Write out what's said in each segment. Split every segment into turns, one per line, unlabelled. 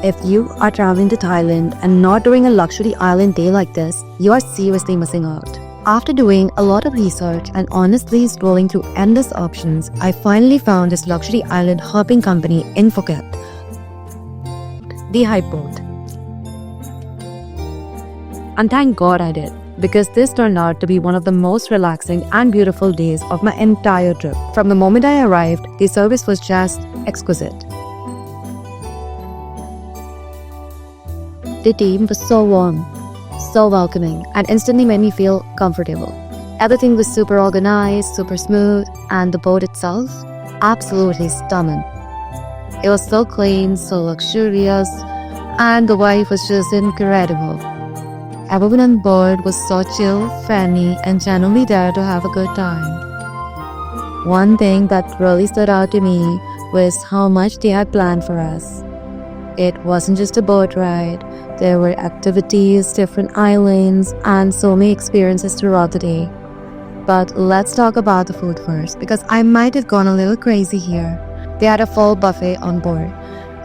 If you are traveling to Thailand and not doing a luxury island day like this, you are seriously missing out. After doing a lot of research and honestly scrolling through endless options, I finally found this luxury island hopping company in Phuket, the Onboard. And thank God I did, because this turned out to be one of the most relaxing and beautiful days of my entire trip. From the moment I arrived, the service was just exquisite. The team was so warm, so welcoming, and instantly made me feel comfortable. Everything was super organized, super smooth, and the boat itself, absolutely stunning. It was so clean, so luxurious, and the vibe was just incredible. Everyone on board was so chill, friendly, and genuinely there to have a good time. One thing that really stood out to me was how much they had planned for us. It wasn't just a boat ride. There were activities, different islands, and so many experiences throughout the day. But let's talk about the food first, because I might have gone a little crazy here. They had a full buffet on board,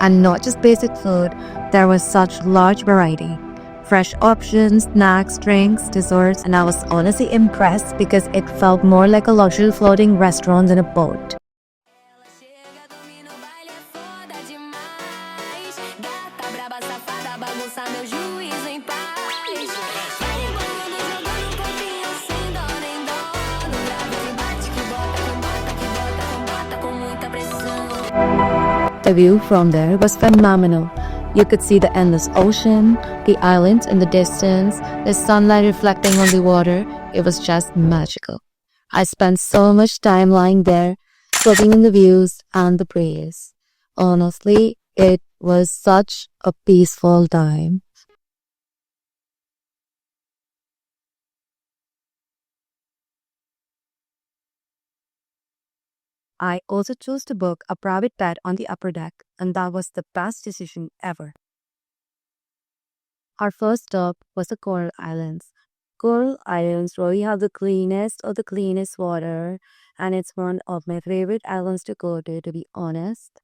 and not just basic food, there was such large variety. Fresh options, snacks, drinks, desserts, and I was honestly impressed because it felt more like a luxury floating restaurant than a boat. The view from there was phenomenal. You could see the endless ocean, the islands in the distance, the sunlight reflecting on the water. It was just magical. I spent so much time lying there, soaking in the views and the breeze. Honestly, it was such a peaceful time. I also chose to book a private bed on the upper deck, and that was the best decision ever. Our first stop was the Coral Islands. Coral Islands really have the cleanest of the cleanest water, and it's one of my favorite islands to go to be honest.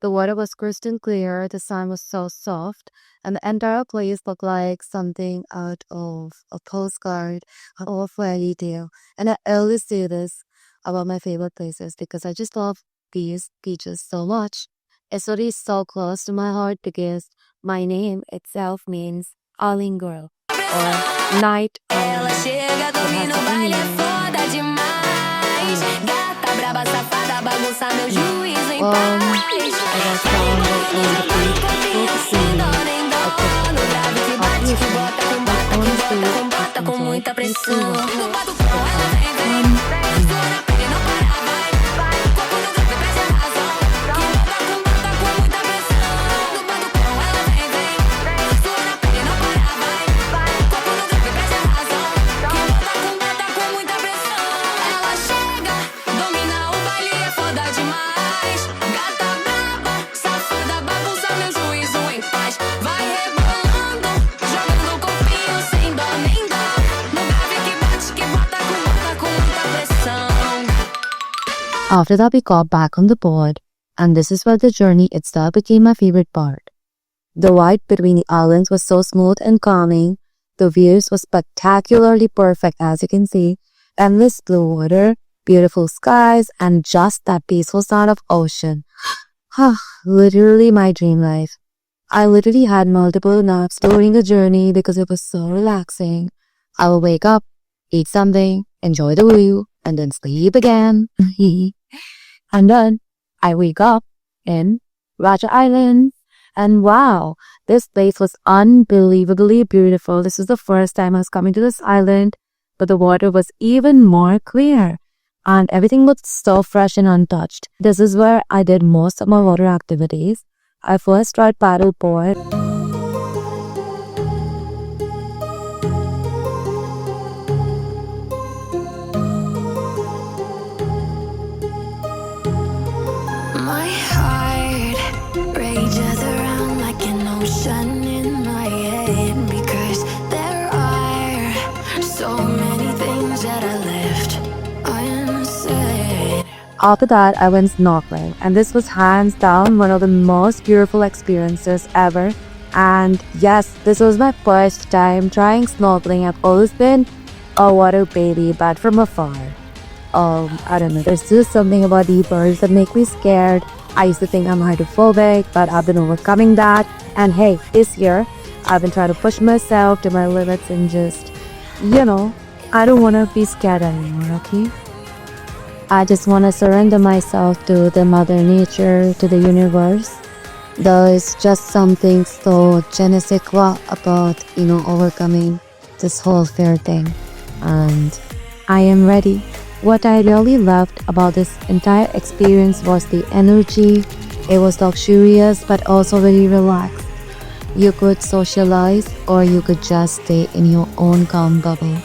The water was crystal clear, the sun was so soft, and the entire place looked like something out of a postcard or a fairy tale. And I always say this about my favorite places because I just love these beaches so much. It's really so close to my heart because my name itself means Island Girl or Night Island. It has a meaning. I was found on the beach, focusing After that, we got back on the board, and this is where the journey itself became my favorite part. The ride between the islands was so smooth and calming. The views were spectacularly perfect, as you can see. Endless blue water, beautiful skies, and just that peaceful sound of ocean. Literally my dream life. I literally had multiple naps during the journey because it was so relaxing. I would wake up, eat something, enjoy the view, and then sleep again. And then I wake up in Raja Island. And wow, this place was unbelievably beautiful. This was the first time I was coming to this island, but the water was even more clear. And everything looked so fresh and untouched. This is where I did most of my water activities. I first tried paddleboard.
My heart rages around like an ocean in my head because there are so many things that I left unsaid.
After that, I went snorkeling, and this was hands down one of the most beautiful experiences ever. And yes, this was my first time trying snorkeling. I've always been a water baby, but from afar. I don't know, there's just something about deep waters that make me scared. I used to think I'm hydrophobic, but I've been overcoming that. And hey, this year, I've been trying to push myself to my limits and just, I don't want to be scared anymore, okay? I just want to surrender myself to the mother nature, to the universe. There is just something so je ne sais quoi about, overcoming this whole fear thing. And I am ready. What I really loved about this entire experience was the energy. It was luxurious but also very relaxed. You could socialize or you could just stay in your own calm bubble.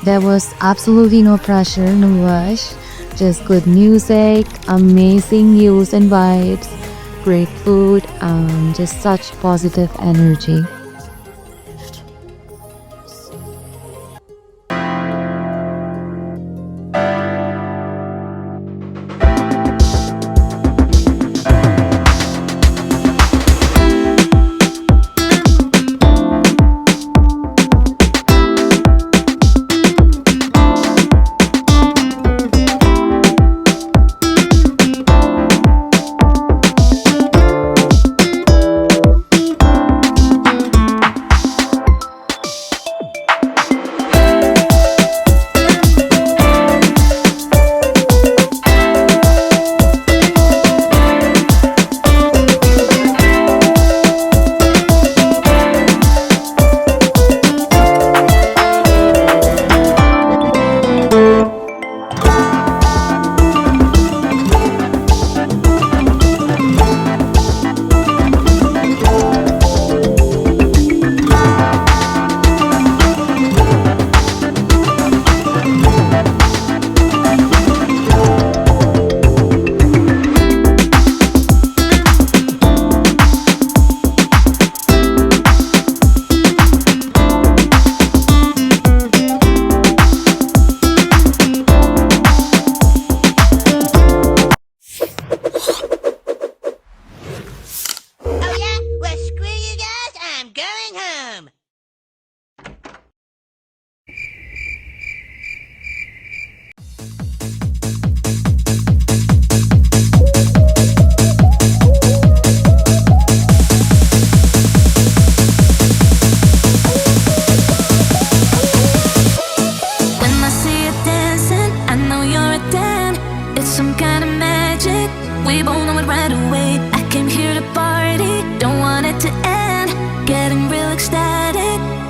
There was absolutely no pressure, no rush. Just good music, amazing views and vibes, great food, and just such positive energy.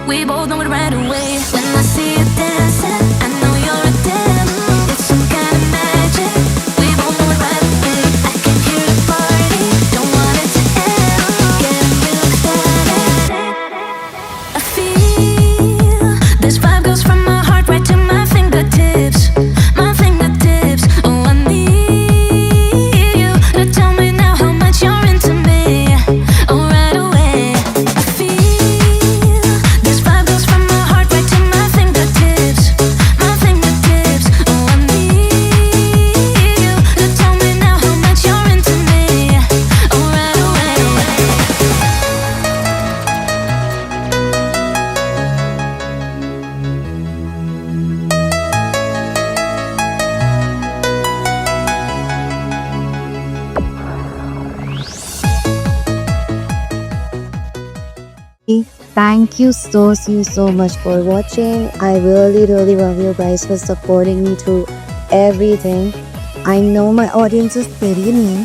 We both know it right away. When I see you dancing, I know you're a 10. It's some kind of magic. We both know it right away. I can hear the party, don't want it to end. Getting real excited. I feel this vibe goes from my heart right to my fingertips. My fingertips. Oh, I need you to tell me now how much you're into me. Oh, right away. I feel this vibe goes from my heart right to my fingertips. My fingertips. Oh, I need you to tell me now how much you're into me. Oh, right away.
Thank you so much for watching. I really love you guys for supporting me through everything. I know my audience is pretty new,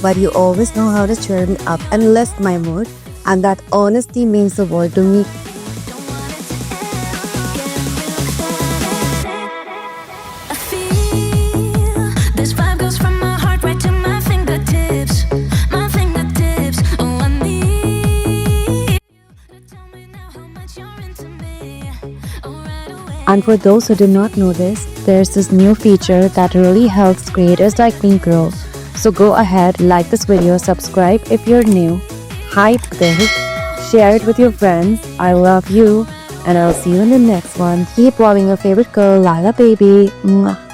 but you always know how to cheer me up and lift my mood, and that honesty means the world to me.
I feel this vibe goes from my heart right to my fingertips. My fingertips. Oh, I need you to tell me now how much you're into me. Oh, right away.
And for those who do not know this, there's this new feature that really helps creators like me grow. So go ahead, like this video, subscribe if you're new, hype this, share it with your friends. I love you, and I'll see you in the next one. Keep loving your favorite girl, Lala baby. Mwah.